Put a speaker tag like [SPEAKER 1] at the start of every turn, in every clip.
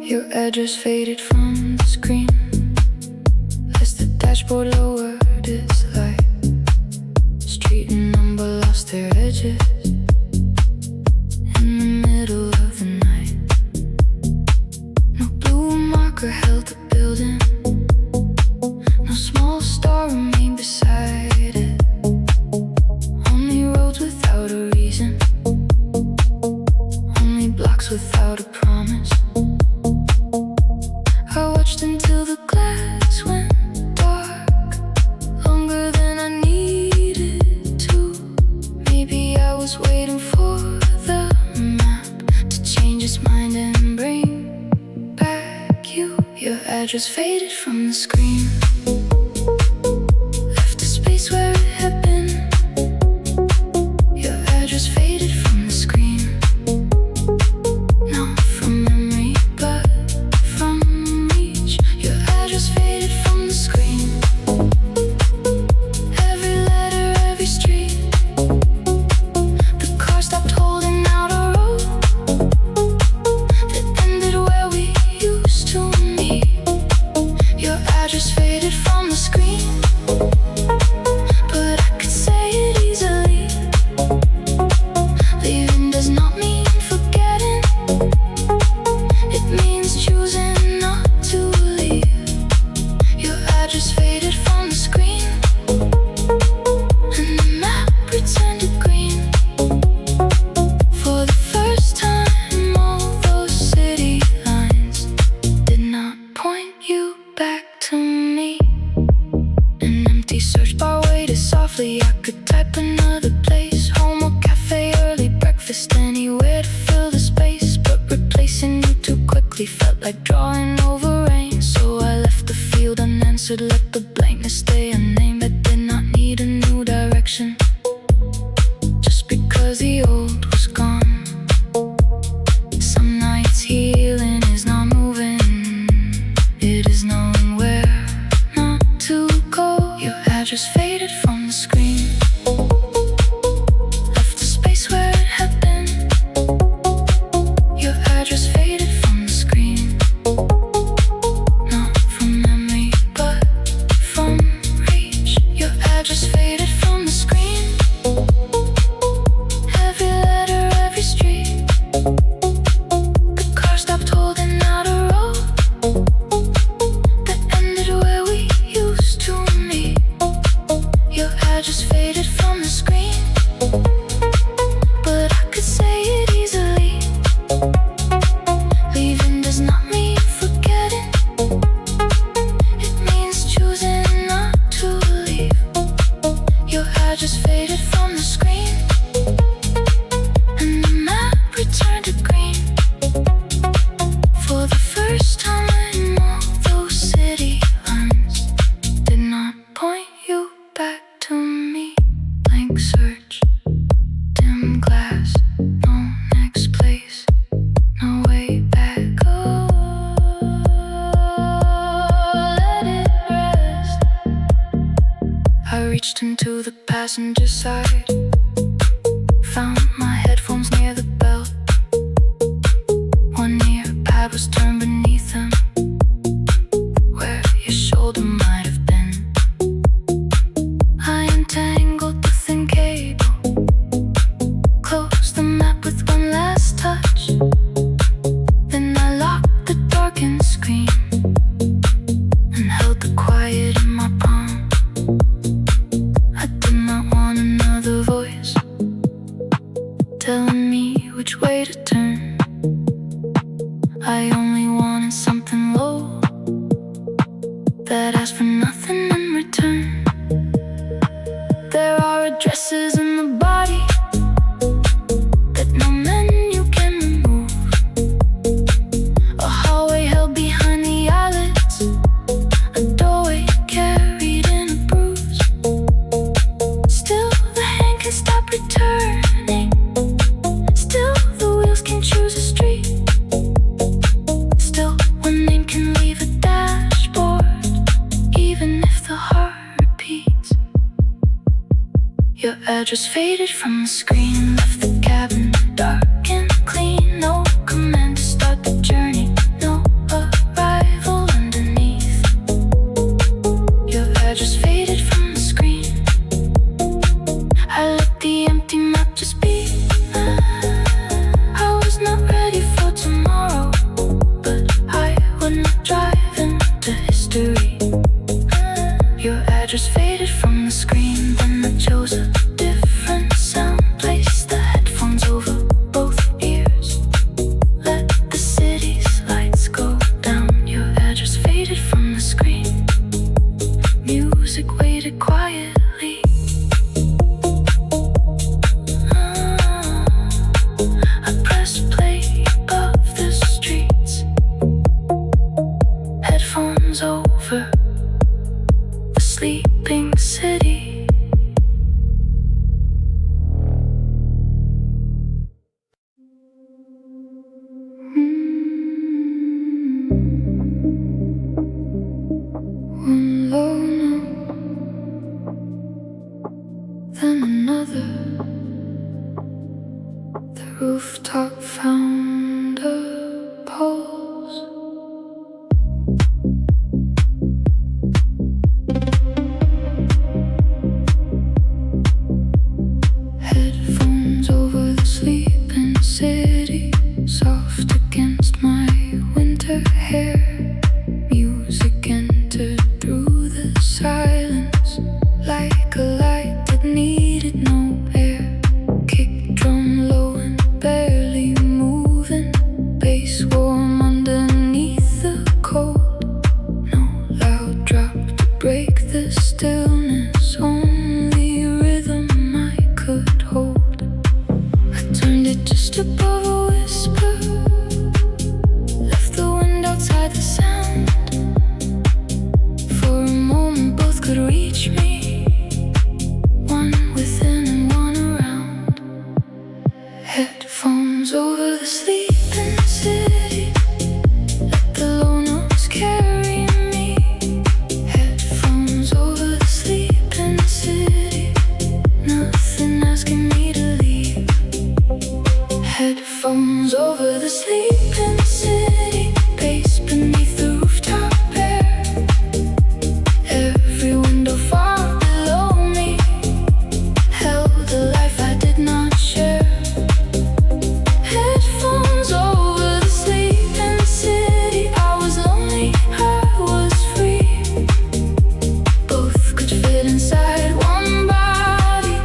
[SPEAKER 1] Your address faded from the screen as the dashboard lowered its light. Street and number lost their edges in the middle of the night. No blue marker held the building, no small star remained beside it. Only roads without a reason, only blocks without a promise. I watched until the glass went dark, longer than I needed to. Maybe I was waiting for the map to change its mind and bring back you. Your address faded from the screen, left a space where it had been. Your address faded from the screen, not from memory but from reach. Your address faded from the screen, every letter, every street. The car stopped holding out a road that ended where we used to meet. Your address faded from the screen, but I could say it easily. Leaving does not mean forgetting, it means choosing not to leave. Your address faded from the screen, and the map pretended green. For the first time, all those city lines did not point you back to me. An empty search bar waited softly. I could type another place, home or cafe, early breakfast, anywhere to fill the space. But replacing you too quickly felt like drawing over rain. So I left the field unanswered, let the blankness stay unnamed. I did not need a new direction just because the old was gone. Some nights healing is not moving, it is knowing where not to go. Your address faded from the screen, left a space where it had been. Your address faded from the screen, not from memory but from reach. Your address faded from the screen, every letter, every street. The car stopped holding out a road that ended where we used to meet. Your address faded from the screen, but I could say it easily. Leaving does not mean forgetting, it means choosing not to leave. Your address faded from the screen, and the map returned to green. For the first time, all those city lines did not point you back to me. Blank search, dim glass, no next place, no way back. Oh, let it rest. I reached into the passenger side, found my headphones near the belt. One ear pad was turned beneath them, where your shoulder might have been. I untangled the thin cable, closed the map with one last touch. Then I locked the darkened screen and held the quiet in my palm. I did not want another voice telling me which way to turn. I only wanted something low that asked for nothing in return. There are addresses in the body that no menu can remove, a hallway held behind the eyelids, a doorway carried in a bruise. Still the hand can stop returning, still the wheels can choose a street, still one name can leave a dashboard, even if the heart repeats. Your address faded from the screen, left the cabin dark and clean. No command to start the journey, no just play above the streets. Headphones over the sleeping city. One low note, then another. The rooftop found a pulse. Headphones over the sleeping city, soft against my winter hair. Music entered through the silence like a light that needed no air. Kick drum low and barely moving, bass warm underneath the cold. No loud drop to break the stillness, only rhythm I could hold. I turned it just above a whisper, left the wind outside the sound. For a moment both could reach me, one within and one around. Headphones over the sleeping city, let the low notes carry me. Headphones over the sleeping city, nothing asking me to leave. Headphones over the sleeping city, bass beneath the rooftop air. Every window far below me held a life I did not share. Headphones over the sleeping city, I was lonely, I was free. Both could fit inside one body,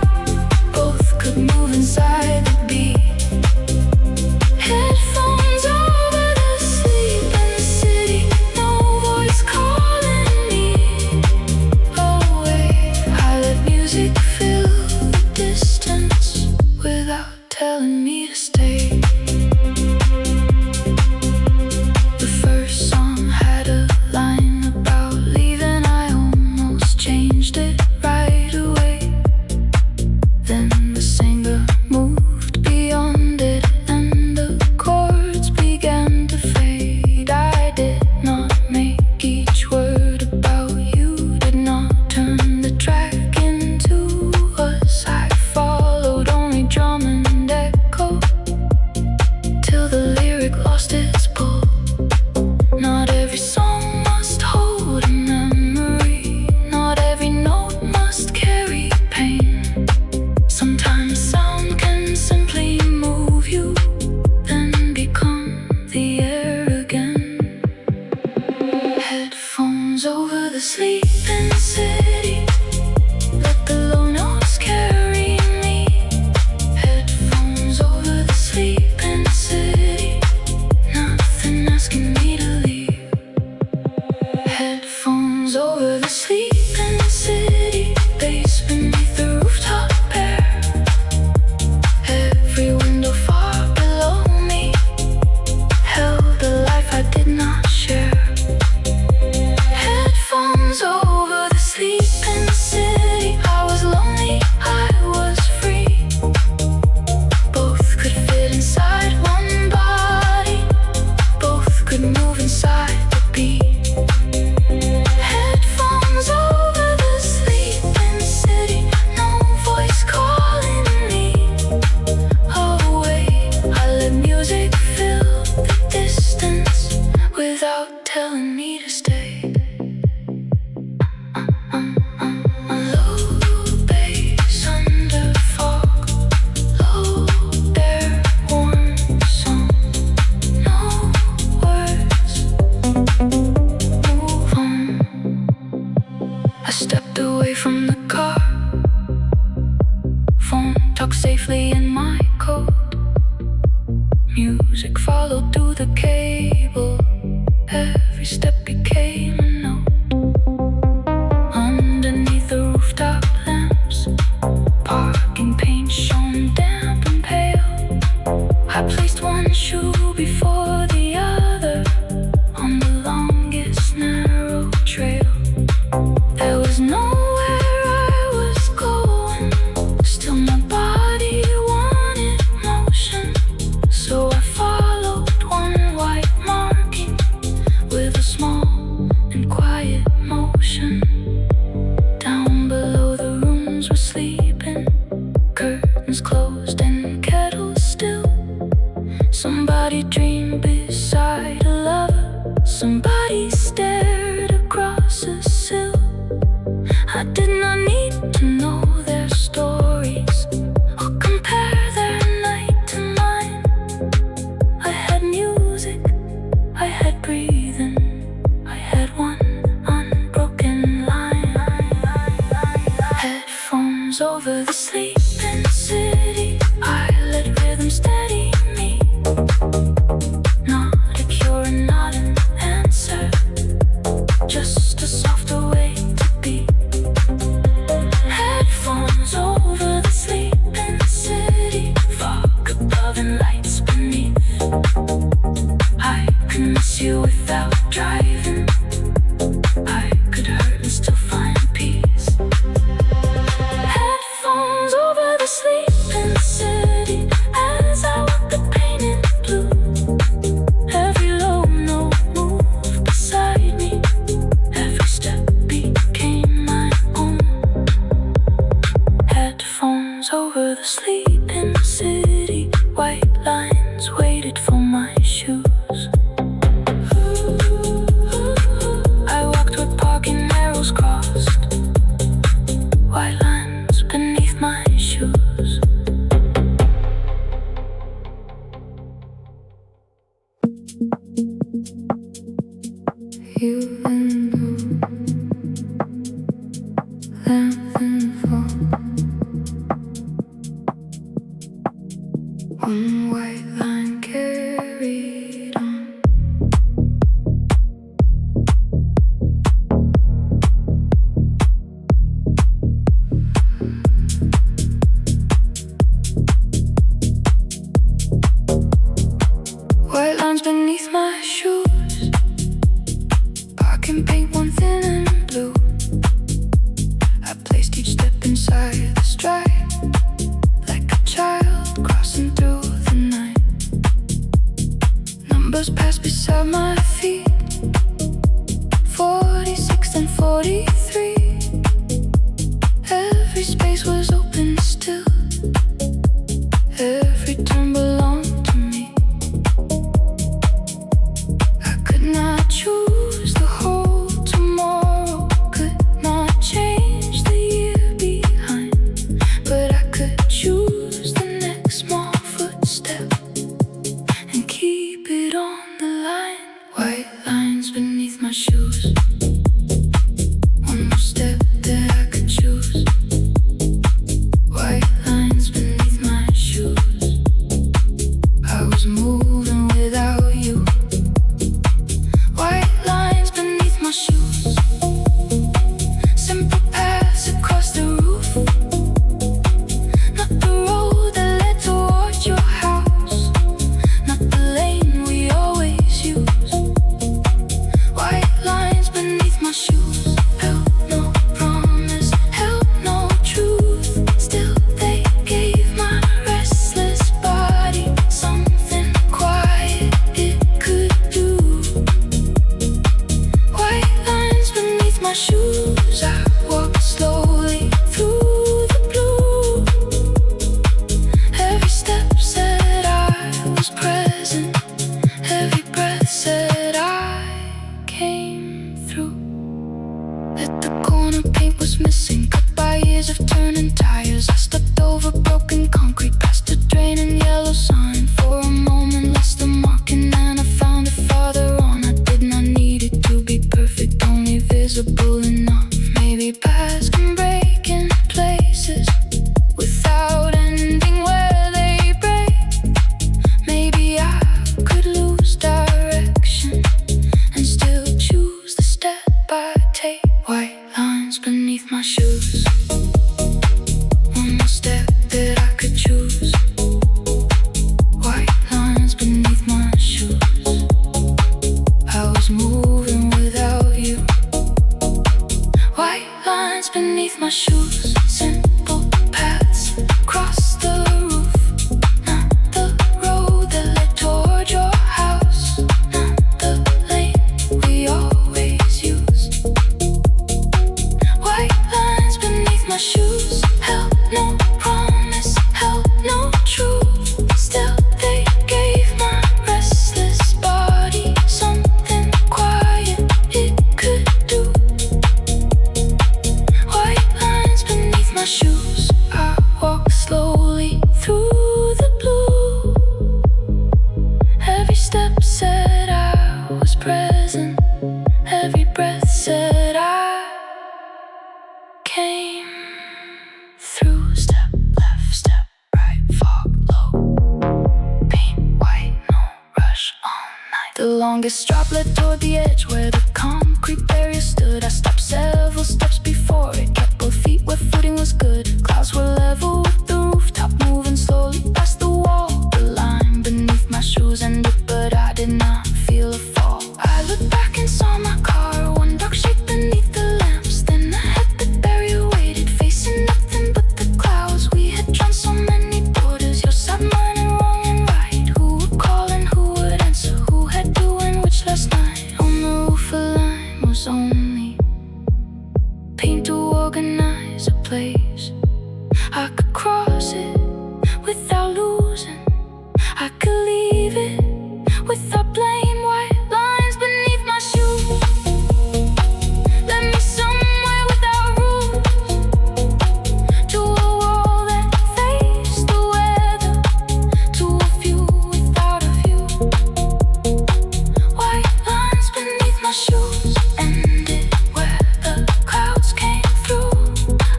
[SPEAKER 1] both could move inside the beat. Headphones over the sleeping city, no voice calling me away. I let music fill the distance without telling me to stay. The first song had a line about leaving, I almost changed it right away. Then the singer moved beyond it and the chords began to fade. I did not make each word about you, did not turn the track into us. I followed only drum and echo till the lyric lost its pull. Not every song must hold a memory, not every note must carry pain. Sometimes sound can simply move you, then become the air again. Headphones over the sleeping city, let the low notes carry me. Headphones over the sleeping city, nothing asking me to leave. Headphones over the sleeping city, bass beneath the rooftop air. Every window far below me held a life I did not share. Headphones over the sleeping city, I was lonely, I was free. Both could fit inside one body, both could move inside the beat. Headphones over the sleeping city, no voice calling me away. I let music fill the distance without telling me to stay. Low bass under fog, low bare warm song, no words, move on. I stepped away from the car, phone tucked safely in my coat. Music followed through the cable, every step became a note. Underneath the rooftop lamps, parking paint shone damp and pale. I placed one one shoe before the other on the longest narrow trail. There was nowhere I was going, still my body wanted motion. So I followed one white marking with a small and quiet motion. Down below the rooms were sleeping, curtains closed and kettles still. Somebody dreamed beside a lover, somebody stared across a sill. I did not need to know their stories or compare their night to mine. I had music, I had breathing, I had one unbroken line. Headphones over the sleeping city, I let rhythm steady me. Not a cure, not an answer, just a softer way to be. Headphones over the sleeping city, fog above and lights beneath. I could miss you without driving, I could hurt and still find peace. Headphones over the sleeping city, as I walk the painted blue. Every low note moved beside me, every step became my own. Headphones over the sleeping city, white lines waited for my shoes. I walked where parking arrows crossed, white lines beneath my shoes. You and who, laugh and fall. One white line carried on. White lines beneath my shoes, parking paint one thin and blue. I placed each step inside the stride, like a child crossing through the night. Numbers passed beside my feet, 46 and 43. Every space was open still, every turn belonged to me. I could not choose the whole tomorrow, could not change the year behind, but I could choose the next small footstep and keep it on the line. White lines beneath my shoes, one more step that I could choose. White lines beneath my shoes, I was moving without you. White lines beneath my shoes, simple paths across the roof, not the road that led toward your house, not the lane we always use. White lines beneath step said I was present. Every breath said I came through. Step left, step right, fog low, paint white, no rush all night. The longest drop led toward the edge where the concrete barrier stood. I stopped several steps before it, kept both feet where footing was good. Clouds were level with the rooftop, moving slowly past the wall. The line beneath my shoes ended, but I did not feel a fall. I looked back and saw my car, one dark shape beneath the lamps. Then I had the barrier waited, facing nothing but the clouds. We had drawn so many borders, your side, mine, and wrong and right. Who would call and who would answer? Who had doing which last night? On the roof a line was only paint to organize a place. I could cross it without losing, I could leave it without blame. White lines beneath my shoes led me somewhere without rules, to a wall that faced the weather, to a view without a view. White lines beneath my shoes ended where the clouds came through.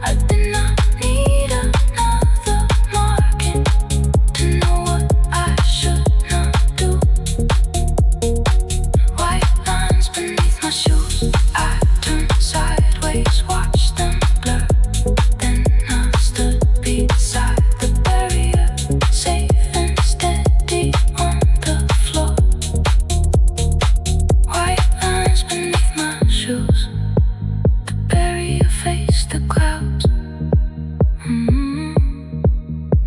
[SPEAKER 1] I did not need another marking to know what I should not do. White lines beneath my shoes, I turned sideways, watched them blur. Then I stood beside the barrier, safe and steady on the floor. White lines beneath my shoes, the barrier faced the clouds.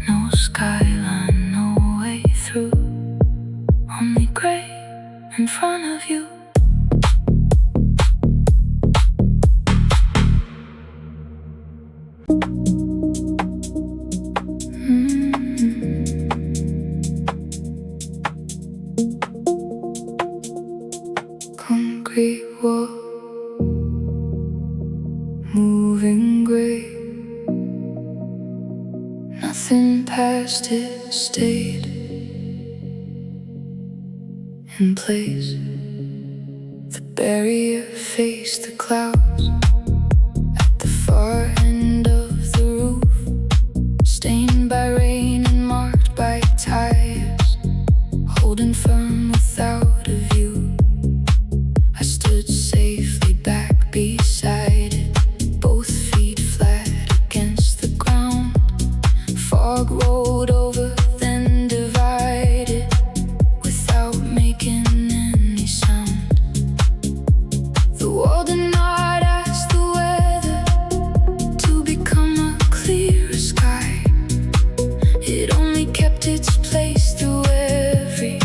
[SPEAKER 1] No skyline, no way through, only gray in front of you. Concrete wall, moving gray. Nothing past it stayed in place. The barrier faced the clouds at the far end of the roof, stained by rain and marked by tires, holding firm without a view. I stood safely back beside it, both feet flat against the ground. Fog rolled over, then divided without making any sound. The wall did not ask the weather to become a clearer sky. It only kept its place through every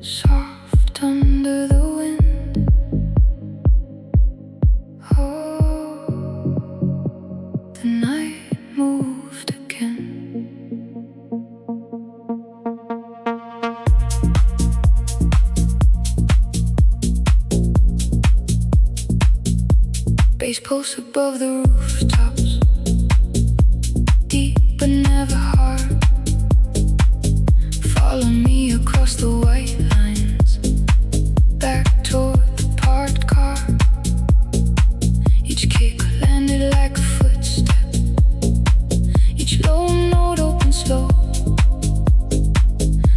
[SPEAKER 1] soft under the wind. Oh, the night moved again. Base pulse above the rooftops, deep but never hard. Follow me across the white lines, back toward the parked car. Each kick landed like a footstep, each low note opened slow.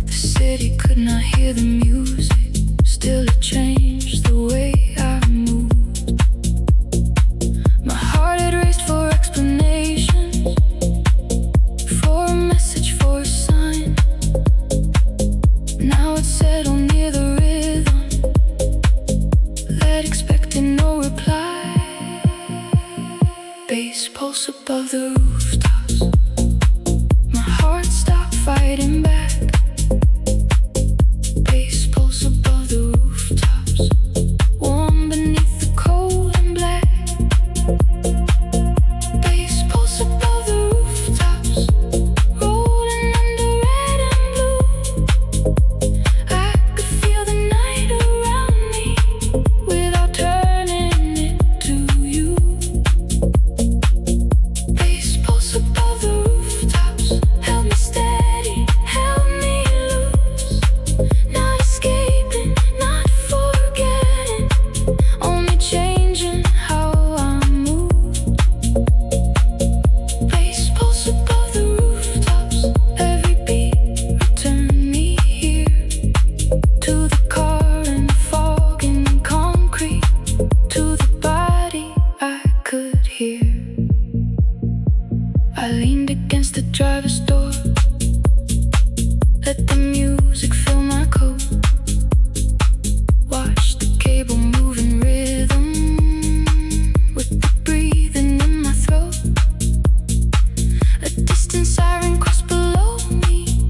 [SPEAKER 1] The city could not hear the music, still it changed the way I moved. My heart had raced for explanations, for a message, for a sign. Now it's settled near the rhythm that expected no reply. Bass pulse above the rooftops, my heart stopped fighting back. Bass pulse above the rooftops, warm beneath the cold and black. Bass pulse above the rooftops, rolling under red and blue. I could feel the night around me without turning it to you. Bass pulse above the rooftops, held me steady, held me loose. Not escaping, not forgetting, only changing how I move. Bass pulse above the rooftops, every beat returned me here, to the car and the fog and the concrete, to the body I could hear. I leaned against the driver's door, let the music fill my coat. Watched the cable move in rhythm with the breathing in my throat. A distant siren crossed below me,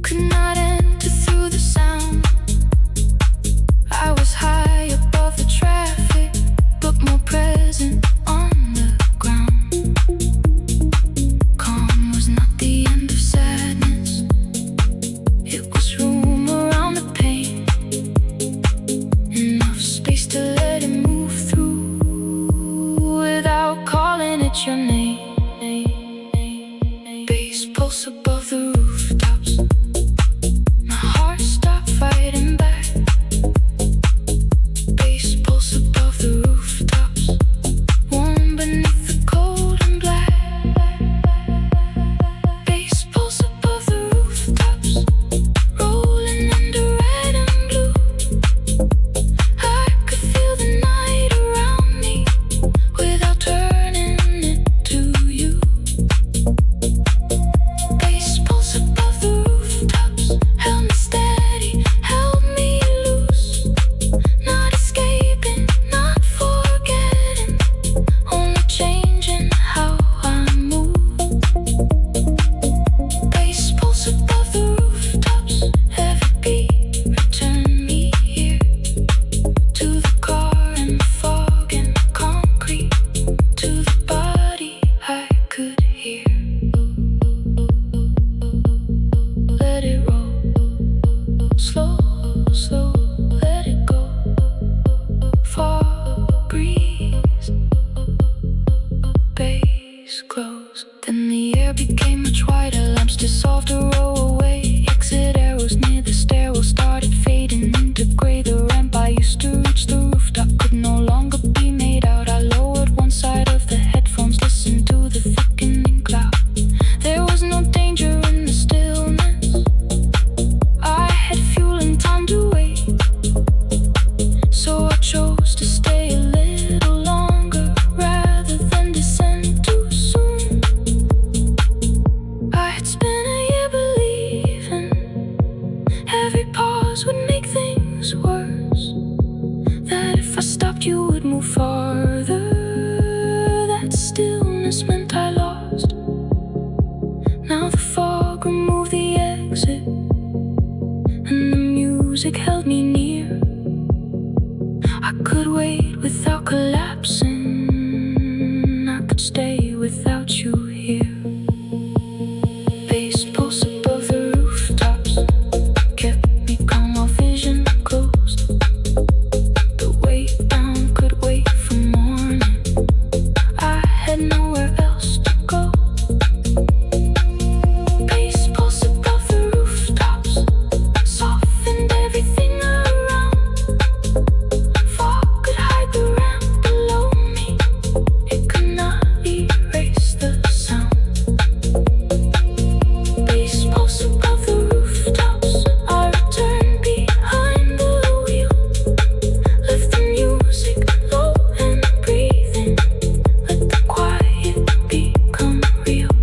[SPEAKER 1] could not enter through the sound. I was high above the traffic, but more present on the ground. Calm was not the end of sadness, it was room around the pain, enough space to let it move through without calling it your name. Bass pulse above the rooftops, my heart stopped fighting back. Bass pulse above the rooftops, warm beneath the cold and black. Bass pulse above the rooftops, rolling under red and blue. I could feel the night around me without turning it to you. Bass pulse above the rooftops, held me steady, held me loose. Not escaping, not forgetting, only changing how I move. Bass pulse above the rooftops, every beat returned me here, to the car and the fog and the concrete, to the body I could hear. Let it roll, slow, slow, let it go. Fall breeze, bass close. Then the air became much wider, lamps dissolved a row away. Exit arrows near the stairwell started fading into gray. The ramp I used to reach the rooftop could no longer be made out. I lowered one side of the headphones, listened to the thickening cloud. There was no danger in the stillness, I had fuel and time to wait, so I chose to stay a little longer rather than descend too soon. I had spent a year believing every pause would make things worse, that if I stopped you would move farther. That stillness meant I lost. Now the fog removed the exit, and the music music held me near. I could wait without collapsing. I could stay without you here. Bass pulse above the rooftops kept me calm while vision closed. The way down could wait for morning. I had nowhere else to go. Bass pulse above the rooftops softened everything around. Fog could hide the ramp below me. It could not erase the sound. Bass pulse above the rooftops. I returned behind the wheel. Left the music low and breathing. Let the quiet become real.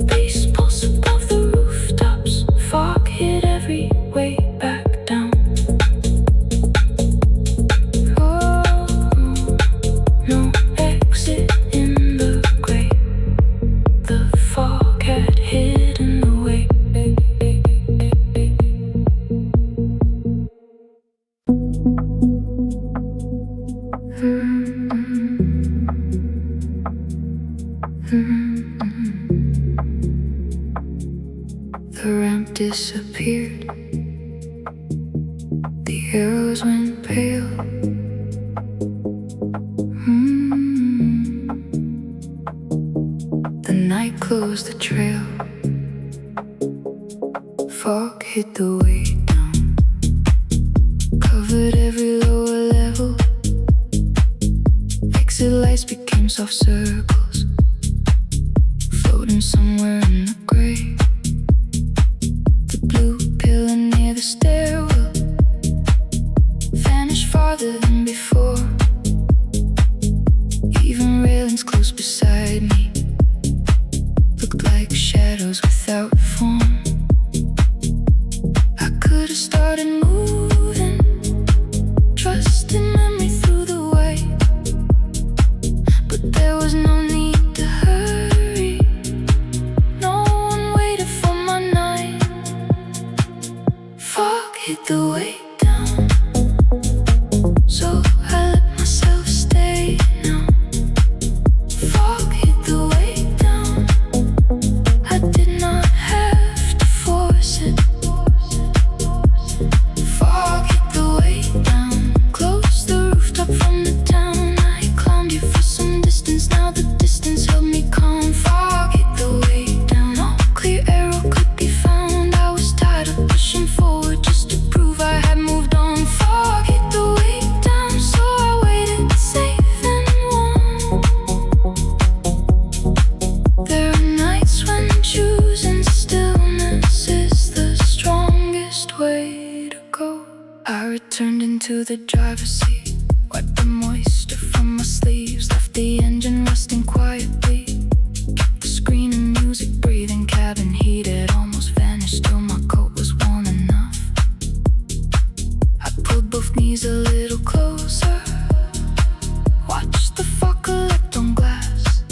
[SPEAKER 1] Bass pulse above the rooftops. Fog hid every way back down. Oh, no exit in the gray. The fog had hidden the way. The ramp disappeared. The arrows went pale. The night closed the trail. Fog hid the way down. Covered every lower level. Exit lights became soft circles, floating somewhere in the gray. The blue pillar near the stairwell vanished farther than before. Even railings close beside me looked like shadows without form. I could have started moving, trusting memory through the way, but there was no need to hurry. No one waited for my night. Fog hid the way down, so I let myself stay now. Fog hid the way down. I did not have to force it. Fog hid the way down. Closed the rooftop from the town. I climbed it for some distance. Now the distance held me calm. Fog hid the way down. No clear arrow could be found. I was tired of pushing forward just to prove I had moved on. Fog hid the way down, so I waited safe and warm. There are nights when choosing stillness is the strongest way to go. I returned into the driver's seat, wiped the moisture from my sleeves, left the engine rusting quietly. Kept the screen and music breathing, cabin heat had almost vanished till my coat was warm enough. I pulled both knees a little closer, watched the fog collect on glass.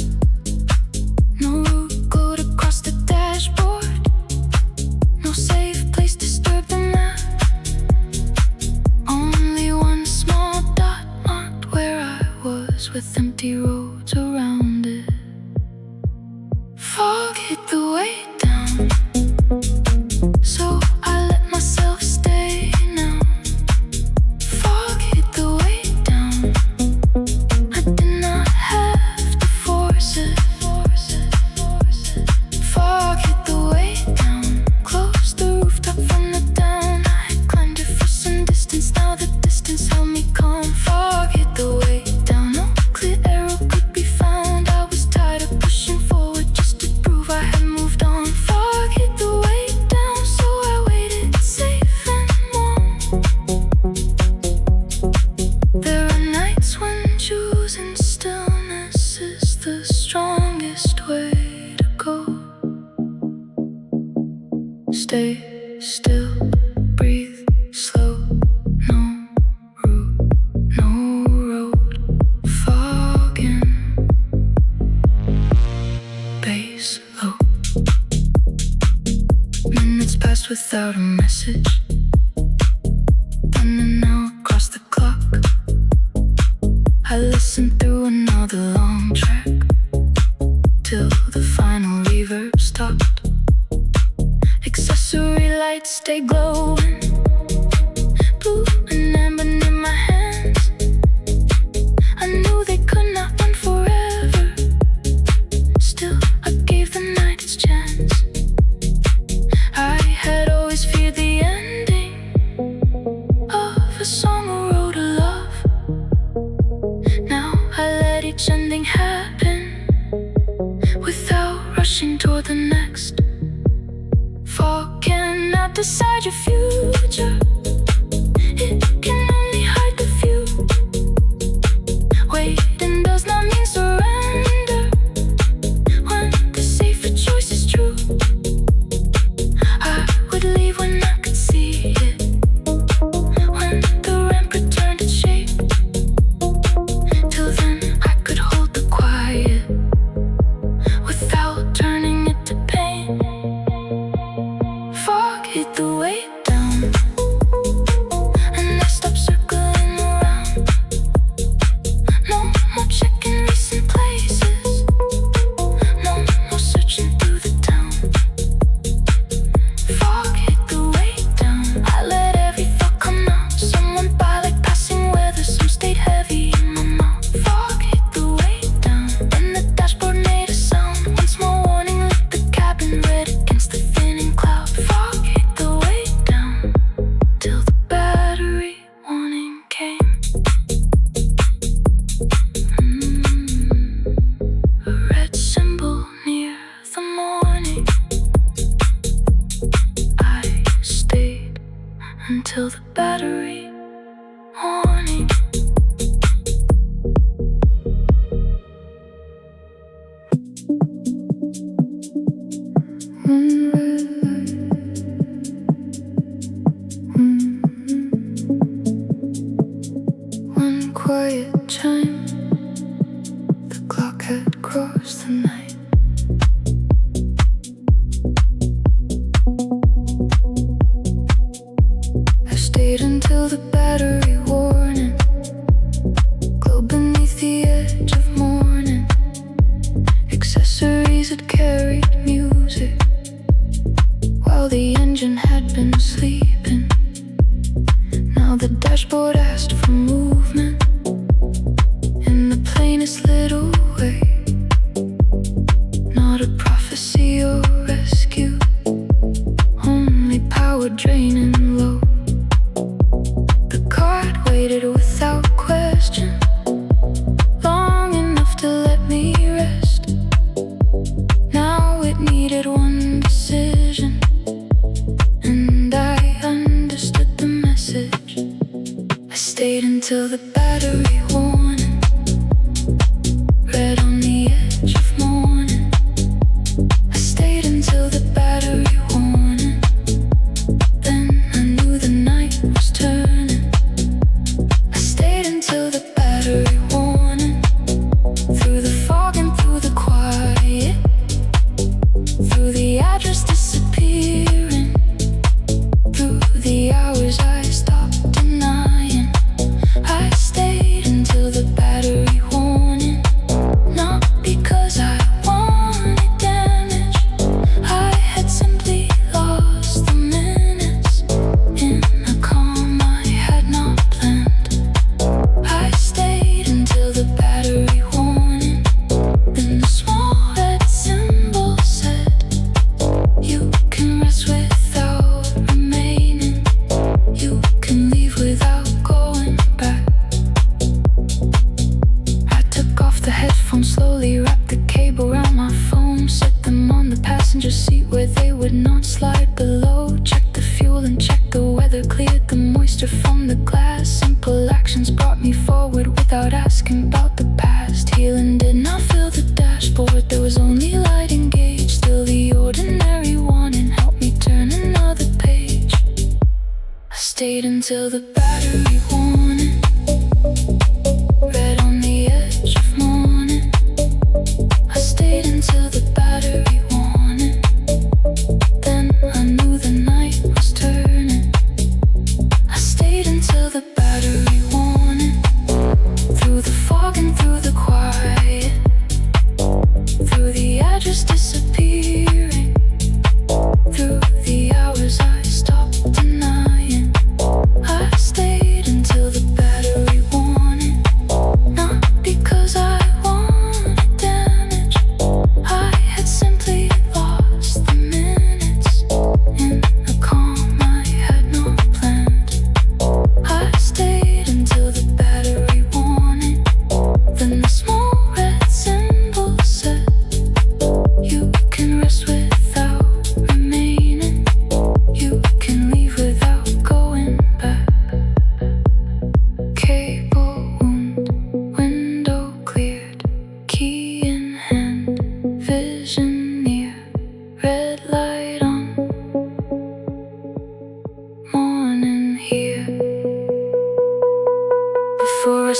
[SPEAKER 1] No route glowed across the dashboard, no safe place disturbed the map. Only one small dot marked where I was, with empty roads around it. Fog hid the way down, so I let myself stay now. Fog hid the way down. I did not have to force it. Fog hid the way down. Closed the rooftop from the down. I climbed it for some distance. Now the distance held me calm. Fog hid the way down. No clear arrow could be found. I was tired of pushing forward just to prove I had moved on. Fog hid the way down, so I waited safe and warm. There are nights when choosing stillness is the strongest way to go. Stay still, breathe slow. No route, no road. Fog in, bass low. Minutes passed without a message. message. Then and now across the clock, I listen through another long track till the final reverb stopped. Accessory lights stay glowing, blue and amber in my hands. I knew they could not run forever. Still, I gave the night its chance. I had always feared the ending of a song or road of love. Now I let each ending happen without rushing toward the next. Fog cannot decide your future. It can only hide the view. Waiting does not mean surrender when the safer choice is true. I would leave when I could see it, when the ramp returned its shape. Till then I could hold the quiet without turning it to pain. Fog hit the weight down, and I stopped circling around. No more checking recent places, no more searching through the town. Fog hit the weight down, I let every thought come out. Some went by like passing weather, some stayed heavy in my mouth. Fog hit the weight down, and the dashboard made a sound. Once more warning lit the cabin red against the thinning cloud. Fog hit the weight down till the battery warning came. A red symbol near the morning. I stayed until the battery warning. One quiet chime, the clock had crossed the night. I stayed until the battery warning glowed beneath the edge of morning. Accessories had carried music while the engine had been sleeping. Now the dashboard asked for movement in the plainest little way. Not a prophecy or rescue, only power draining low. The cart waited without question, long enough to let me rest. Now it needed one decision, and I understood the message. I stayed until the battery warning read on the edge of morning. I stayed until the battery warning. Then I knew the night was turning. I stayed until the battery warning. Through the fog and through the quiet, through the address disappearing, through the hours I stopped denying. I stayed until the battery warning. Not because I wanted damage, I had simply lost the minutes in a calm I had not planned. I stayed until the battery warning. Then the small red symbol said, you can rest without remaining. You can leave without going back. I took off the headphones, slowly wrapped the cable around my phone, set them on the passenger seat where they would not slide below. Checked the fuel and checked the weather, cleared the moisture from the glass. Simple actions brought me forward without asking about the past. Healing did not fill the dashboard, there was only light engaged. Still the ordinary warning helped me turn another page. I stayed until the battery warning read on the edge of morning. I stayed until the battery warning. Then I knew the night was turning.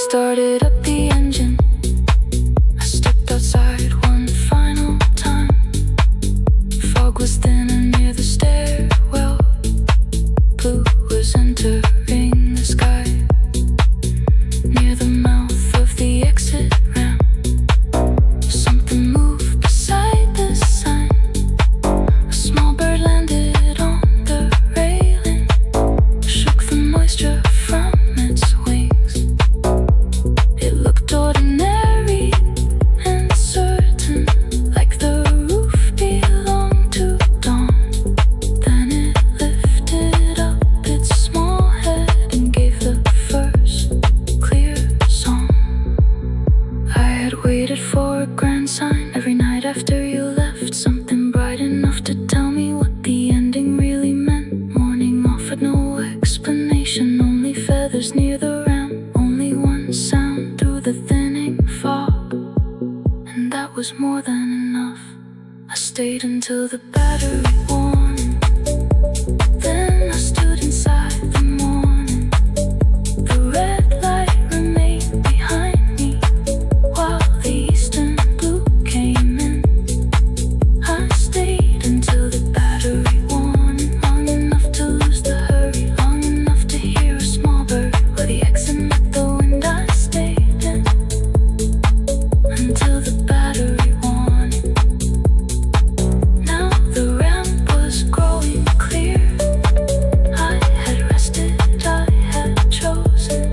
[SPEAKER 1] started up the engine. I stepped outside one final time. Fog was thinner near the stairwell. Blue was entering the sky. Near the mouth of the exit ramp, something moved beside the sign. A small bird landed on the railing, shook the moisture from its wings. It looked ordinary and certain, like the roof belonged to dawn. Then it lifted up its small head and gave the first clear song. I had waited for a grand sign every night after you left, something bright enough to tell me what the ending really meant. Morning offered no explanation, only feathers near the ramp, only one sound through the thinning fog, and that was more than enough. I stayed until the battery warning, then I stood inside the morning. The red light remained behind me while the eastern blue came in. I stayed until the battery warning, long enough to lose the hurry, long enough to hear a small bird where the exit met the wind. I stayed in until the battery warning. Now the ramp was growing clear. I had rested, I had chosen.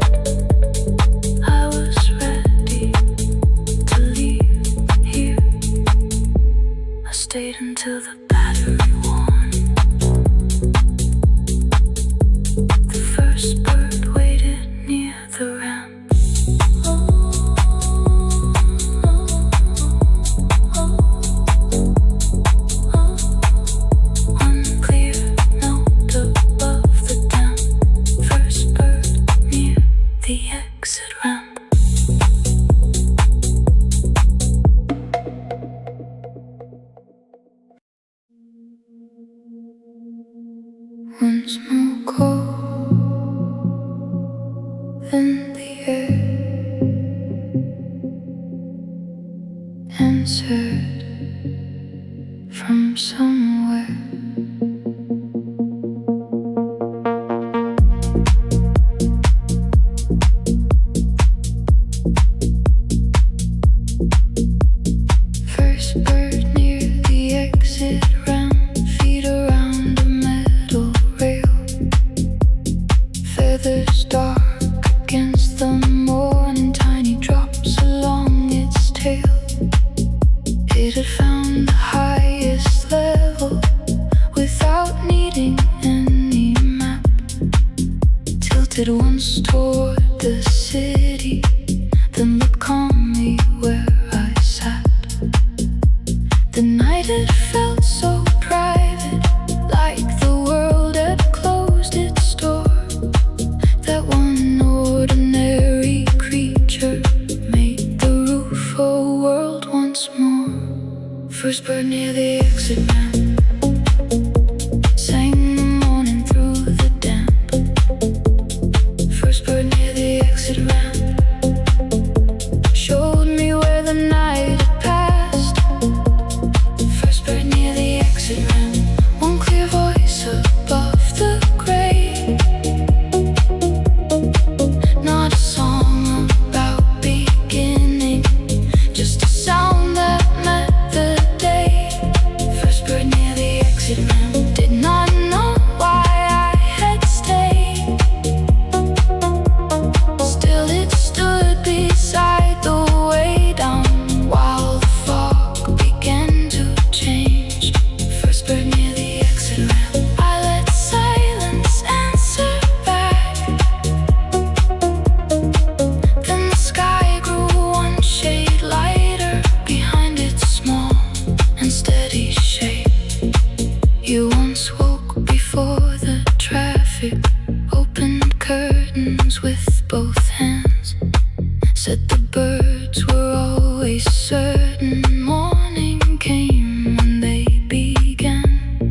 [SPEAKER 1] I was ready to leave here. I stayed until the battery warning. The first bird waited near the ramp. One clear note above the dam. First bird near the exit ramp. Once more cold in the air, answered from somewhere. First bird near the exit ramp, feet around a metal rail. Feathers dark against the morning, tiny drops along its tail. It had found the highest level without needing any map. Tilted once toward the city, then looked calmly where I sat. The night had felt so private, like the world had closed its door. That one ordinary creature made the roof a world once more. First bird near the exit ramp sang the morning through the damp. First bird near the exit ramp showed me where the night had passed. First bird near the exit ramp, one clear voice above the gray. Not a song about beginning, just a sound that met the day. First bird near the exit ramp, did not know why I had stayed. Still it stood beside the way down while the fog began to change. First bird near the exit ramp, I let silence answer back. Then the sky grew one shade lighter behind its small and steady shape. You once woke before the traffic, opened curtains with both hands, said the birds were always certain morning came when they began.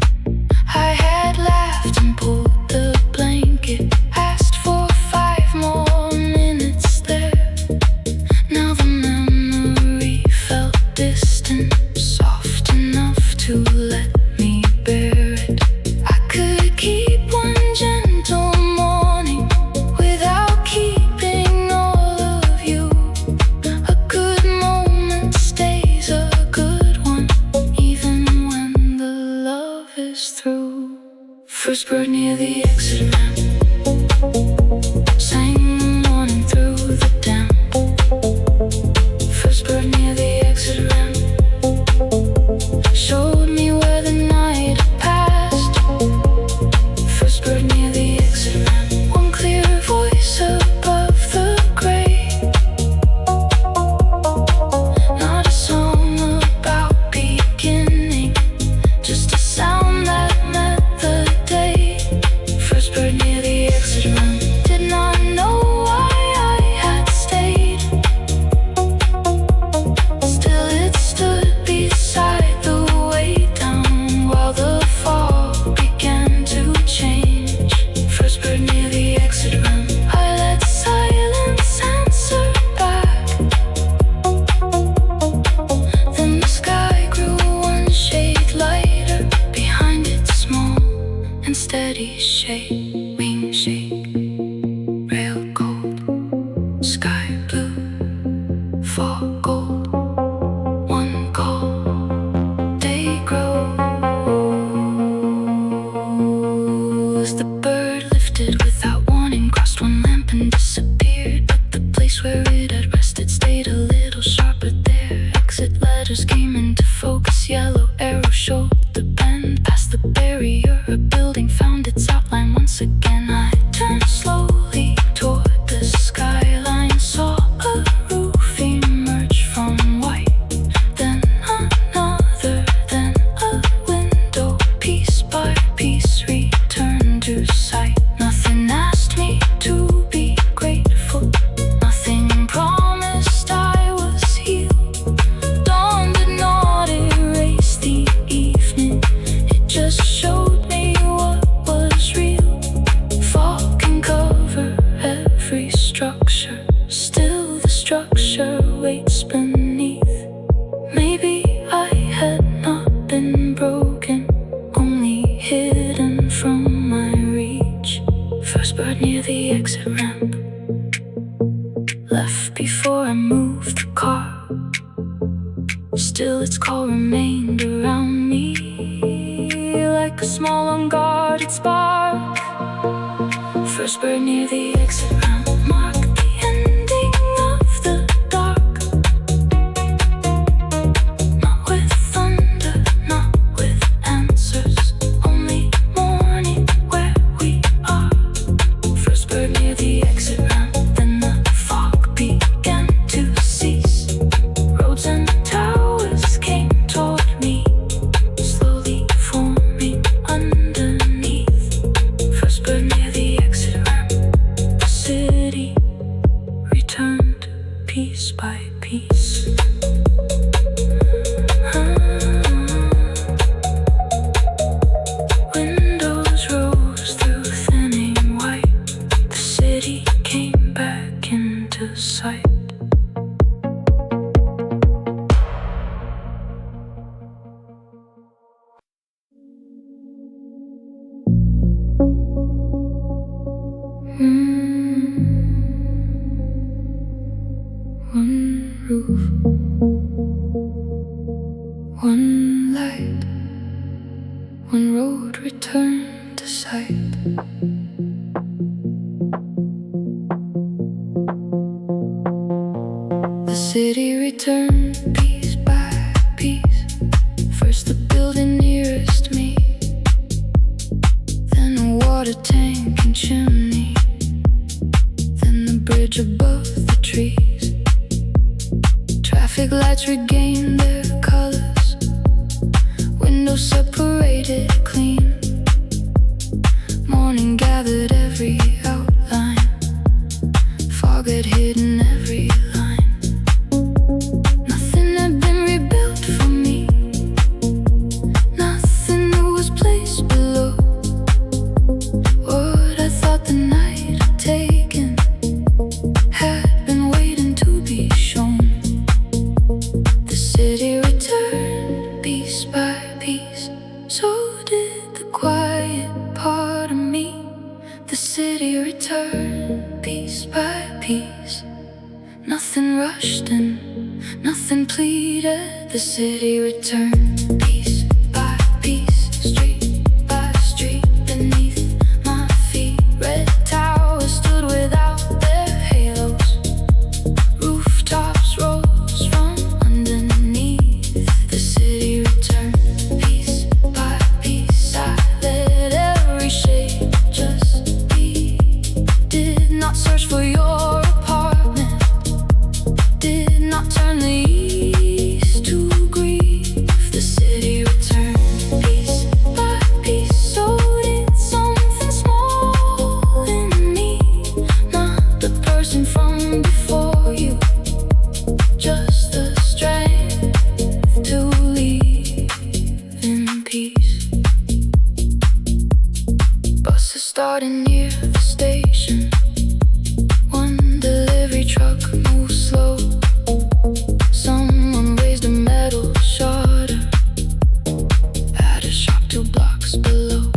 [SPEAKER 1] I had laughed and pulled the blanket, asked for 5 more minutes there. the exit ramp. Sang the morning through the damp. First bird near the exit ramp showed me where the night had passed. First bird near the exit ramp. One clear voice above the gray. Not a song about beginning, just a sound that met the day. First bird near the exit ramp. Did not know why I had stayed. Still it stood beside the way down while the fog began to change. First bird near the exit ramp. I let silence answer back. Then the sky grew one shade lighter behind its small and steady shade. Wing shake, rail cold, sky blue, fog gold. One call, day grows. The bird lifted without warning, crossed one lamp and disappeared. But the place where it had rested stayed a little sharper there. Exit letters came into focus, yellow arrow showed the bend. Past the barrier, a building found its outline once again. I turned slowly toward the skyline, saw a roof emerge from white. Then another, then a window, piece by piece returned to sight. Nothing asked me to be grateful, nothing promised I was healed. Dawn did not erase the evening, it just showed me what was real. Fog can cover every structure, still the structure waits beneath. Maybe I had not been broken, only hidden from my reach. First bird near the exit ramp, left before I moved the car. Still its call remained around me, like a small unguarded spark. First bird near the exit ramp marked the ending of the dark. Not with thunder, not with answers, only morning where we are. First bird near the exit ramp, then the fog began to cease. Roads and towers came toward me, slowly forming underneath. First bird near the exit ramp. The city returned piece by piece. Windows rose through thinning white. The city came back into sight. One roof, one light, one road returned to sight. The city returned piece by piece. First the building nearest me, then a water tank and chimney, then the bridge above the trees. Traffic lights regained their colors, windows separated clean. Morning gathered every outline, fog had hidden every line. Nothing had been rebuilt for me, nothing that was placed below. What I thought the night had taken had been waiting to be shown. The city returned piece by piece, so did the quiet part of me. The city returned piece by piece. Nothing rushed and nothing pleaded. The city returned piece by piece, street by street beneath my search for your apartment, did not turn the east to grief. The city returned piece by piece. So did something small in me, not the person from before you, just the strength to leave in peace. Buses starting near the station. One delivery truck moves slow. Someone raised a metal shutter at a shop 2 blocks below.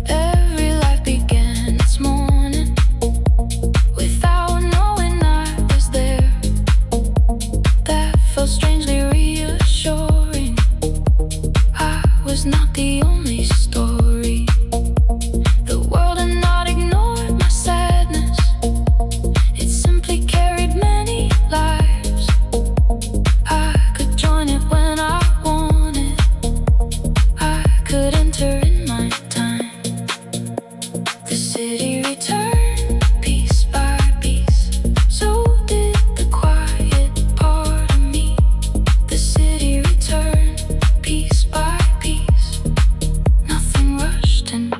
[SPEAKER 1] Every life began its morning without knowing I was there. That felt strangely reassuring. I was not the only story. The world had not ignored my sadness. It simply carried many lives. I could join it when I wanted. I could enter in my time. The city returned piece by piece. So did the quiet part of me. The city returned piece by piece. Nothing rushed and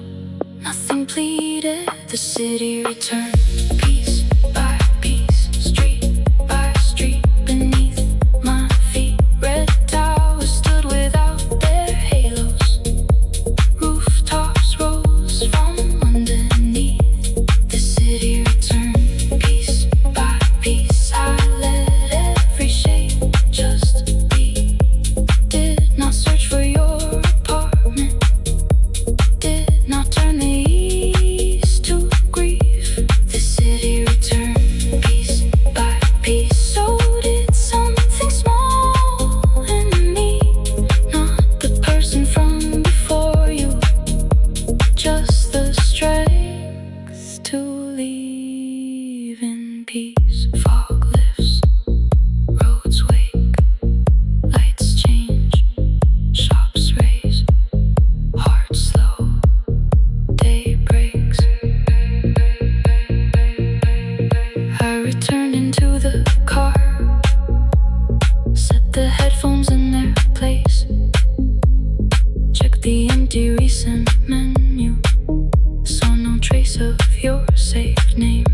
[SPEAKER 1] nothing pleaded. The city returned piece by piece. Street by street beneath my feet. Red towers stood without their halos. Rooftops rose from underneath. The city returned piece by piece. I let every shade just be. Did not search for your apartment, did not turn the east to grief. The city returned piece by piece. So did something small in me, not the person from before you, just the strength to leave in peace. Fog lifts, roads wake, lights change, shops raise, hearts slow, day breaks. I returned into the car, set the headphones in their place, checked the empty recent menu, saw no trace of your safe name.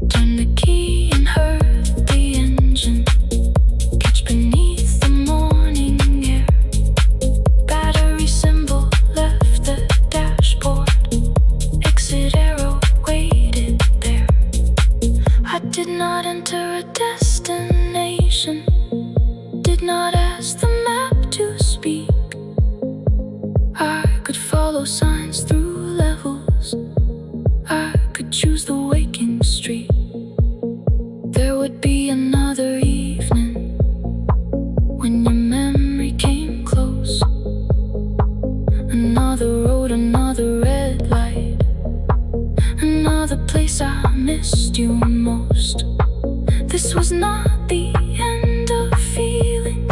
[SPEAKER 1] Turned the key and heard the engine catch beneath the morning air. Battery symbol left the dashboard. Exit arrow waited there. I did not enter a destination, did not ask the map to speak. I could follow signs through levels. I could choose the waking street. There would be another evening when your memory came close. Another road, another red light, another place I missed you most. This was not the end of feeling,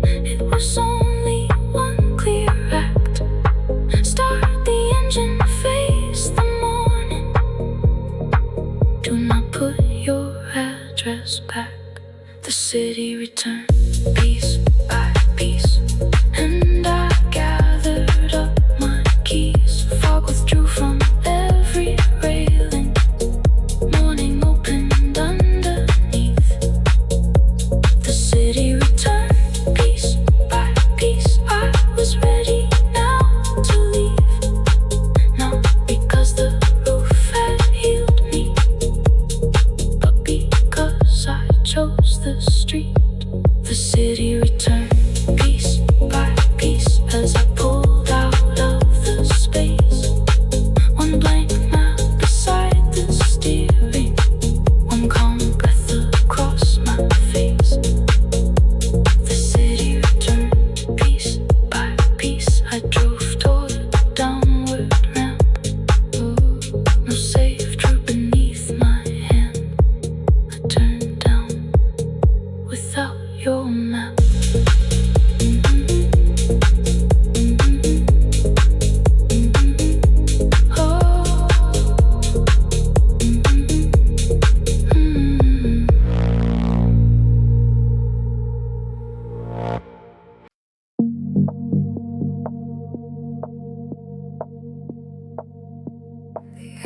[SPEAKER 1] it was only one clear act. Start the engine, face the morning. Do not put your address back. The city returned piece by piece, and I gathered up my keys. Fog withdrew from every railing. Morning opened underneath. The city returned piece by piece. I was ready now to leave, not because the roof had healed me, but because I chose the street. The city returned.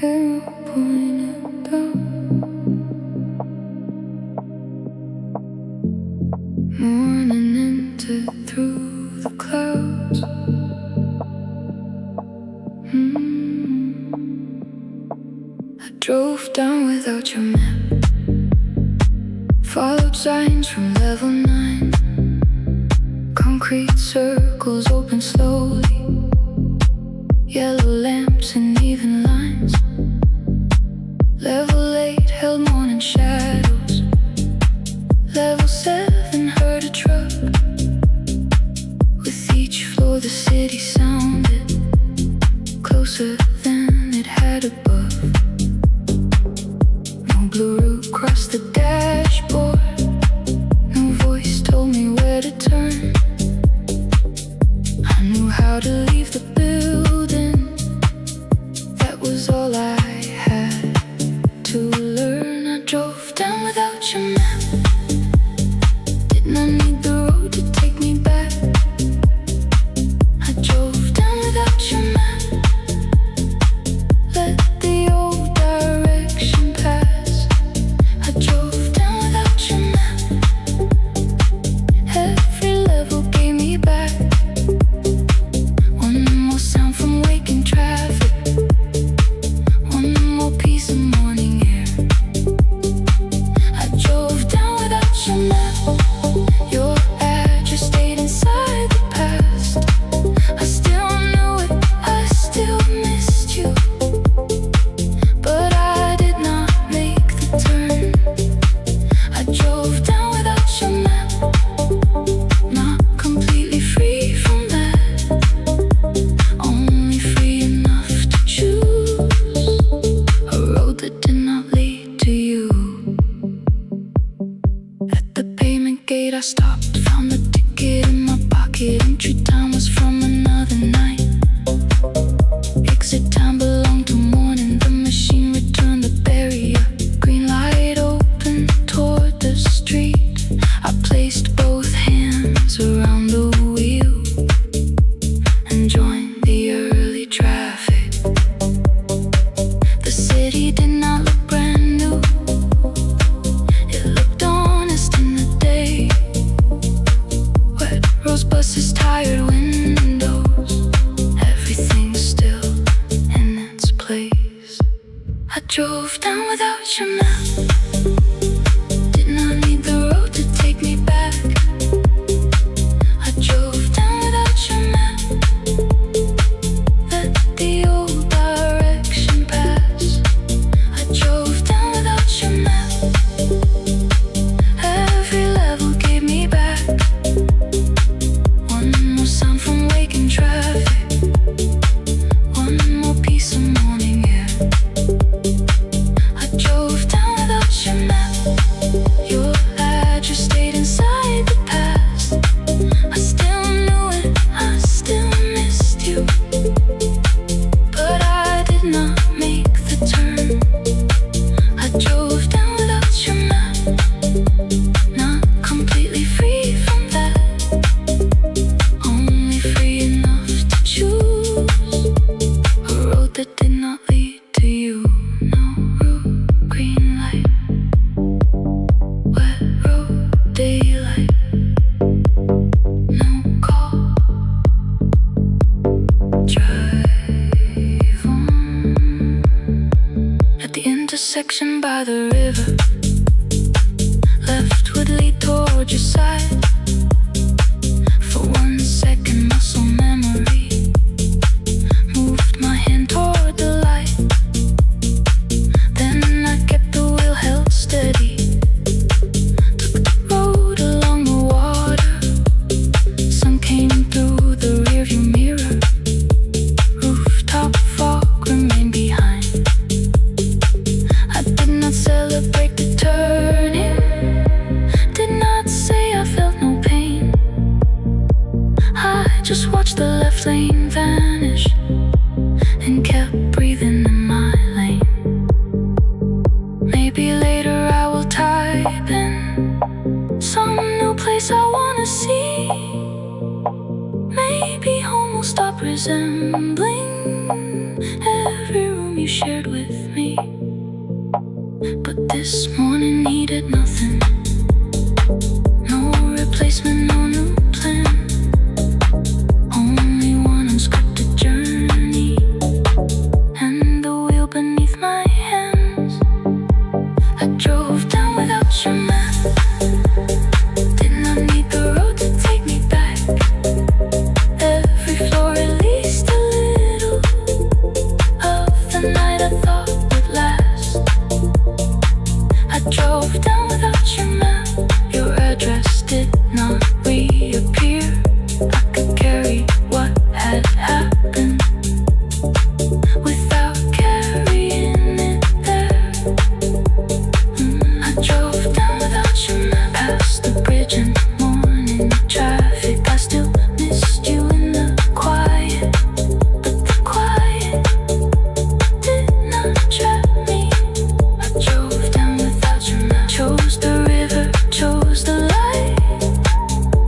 [SPEAKER 1] arrow pointed down. Morning entered through the clouds. I drove down without your map, followed signs from level 9. Concrete circles open slowly, yellow lamps and even lines. Level 8 held morning shadows. Level 7 heard a truck. With each floor the city sounded closer than it had above. No blue route crossed the dashboard. No voice told me where to turn. I knew how to leave the building. That was all I had to learn. I drove down without your map. Did not need the road to take me back. I drove down without your map. Let the old direction pass. I drove down without your map. Every level gave me back. One more sound from waking traffic. One more piece of morning air. I drove down without your map. Your address stayed inside the past. I still knew it, I still missed you. But I did not make the turn. I drove down without your map. Not completely free from that, only free enough to choose a road that did not lead to you. At the payment gate I stopped, found the ticket in my pocket. Entry time was from another night. Exit time belonged to morning. The machine returned the barrier. Green light open toward the street. I placed both hands around the wheel and joined the early traffic. The city did not look brand new. It looked honest in the day. Wet rose buses, tired windows, everything still in its place. I drove down without your map. Did not need the road to take me back. I drove down without your map. Let the old direction pass. I drove down without your map. Every level gave me back. One more sound from waking traffic. One more piece of morning air. I drove down without your map. Your address stayed inside the past. I still knew it, I still missed you. But I did not make the turn. I drove down without your map. Not completely free from that, only free enough to choose a road that did not lead to you. No route, green light, wet road, daylight. No call, drive on. At the intersection by the river, left would lead toward your side. For 1 second, muscle memory moved my hand toward the light. Then I kept the wheel held steady. Took the road along the water. Sun came through the rearview mirror. Rooftop fog remained behind. I did not celebrate the turning. Did not say I felt shared with me. But this morning needed nothing. No replacement, no new plan. Only one unscripted journey, and the wheel beneath my hands. I drove down without your map. Did not need the road to take me back. Every floor released a little of the night I thought would last. I drove down without your map. Your address did not reappear. I could carry what had happened without carrying it there. I drove down without your map, past the bridge and morning traffic. I still missed you in the quiet, but the quiet did not trap me. I drove down without your map, chose the river, chose the light.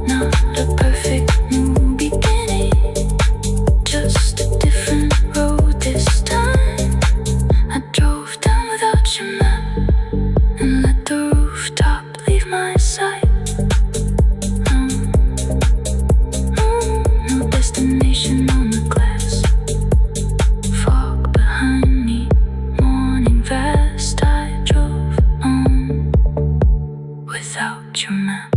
[SPEAKER 1] Not a perfect new beginning, just a different road this time. I drove down without your map and let the rooftop leave my sight. No destination on the glass. Fog behind me, morning vast. I drove on without your map.